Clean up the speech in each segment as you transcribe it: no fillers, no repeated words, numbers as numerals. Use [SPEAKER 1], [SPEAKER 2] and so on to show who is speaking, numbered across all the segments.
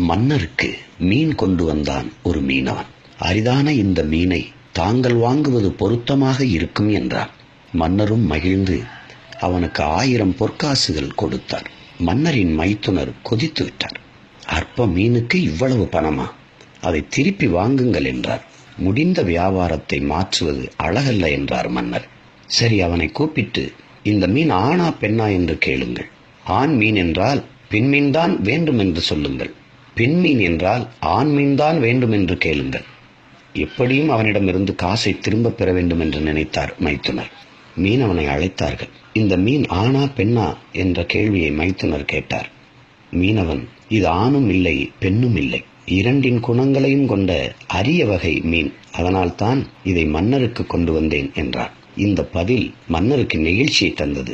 [SPEAKER 1] மன்னருக்கு மீன் கொண்டு வந்தான் ஒரு மீனவன். அரிதான இந்த மீனை தாங்கள் வாங்குவது பொருத்தமாக இருக்கும் என்றான். மன்னரும் மகிழ்ந்து அவனுக்கு 1000 பொற்காசுகள் கொடுத்தார். மன்னரின் மைத்துனர் கொதித்து விட்டார். அற்ப மீனுக்கு இவ்வளவு பணமா? அதை திருப்பி வாங்குங்கள் என்றார். முடிந்த வியாபாரத்தை மாற்றுவது அழகல்ல என்றார் மன்னர். சரி, அவனை கூப்பிட்டு இந்த மீன் ஆணா பெண்ணா என்று கேளுங்கள். ஆண் மீன் என்றால் பெண்மீன் தான் வேண்டும் என்று சொல்லுங்கள். பெண் மீன் என்றால் ஆண் மீன் தான் வேண்டும் என்று கேளுங்கள். எப்படியும் அவனிடமிருந்து காசை திரும்ப பெற வேண்டும் என்று நினைத்தார் மைத்துனர். மீனவனை அழைத்தார்கள். இந்த மீன் ஆணா பெண்ணா என்ற கேள்வியை மைத்துனர் கேட்டார். மீனவன், இது ஆணும் இல்லை பெண்ணும் இல்லை, இரண்டின் குணங்களையும் கொண்ட அரிய வகை மீன், அதனால்தான் இதை மன்னருக்கு கொண்டு வந்தேன் என்றார். இந்த பதில் மன்னருக்கு நெகிழ்ச்சியை தந்தது.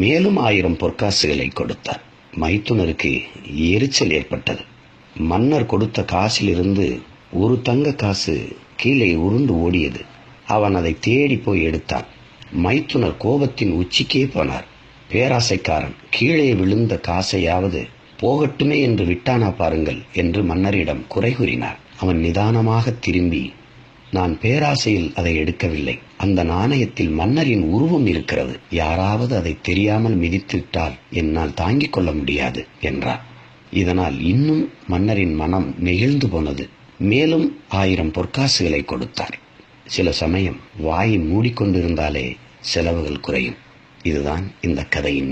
[SPEAKER 1] மேலும் 1000 பொற்காசுகளை கொடுத்தார். மைத்துனருக்கு எரிச்சல் ஏற்பட்டது. மன்னர் கொடுத்த காசிலிருந்து ஒரு தங்க காசு கீழே உருண்டு ஓடியது. அவன் அதை தேடி போய் எடுத்தான். மைத்துனர் கோபத்தின் உச்சிக்கே போனார். பேராசைக்காரன், கீழே விழுந்த காசையாவது போகட்டுமே என்று விட்டானா பாருங்கள் என்று மன்னரிடம் குறை கூறினார். அவன் நிதானமாக திரும்பி, நான் பேராசையில் அதை எடுக்கவில்லை, அந்த நாணயத்தில் மன்னரின் உருவம் இருக்கிறது, யாராவது அதை தெரியாமல் மிதித்துவிட்டால் என்னால் தாங்கிக் கொள்ள முடியாது என்றார். இதனால் இன்னும் மன்னரின் மனம் நெகிழ்ந்து போனது. மேலும் 1000 பொற்காசுகளை கொடுத்தார். சில சமயம் வாயை மூடிக்கொண்டிருந்தாலே செலவுகள் குறையும். இதுதான் இந்த கதையின்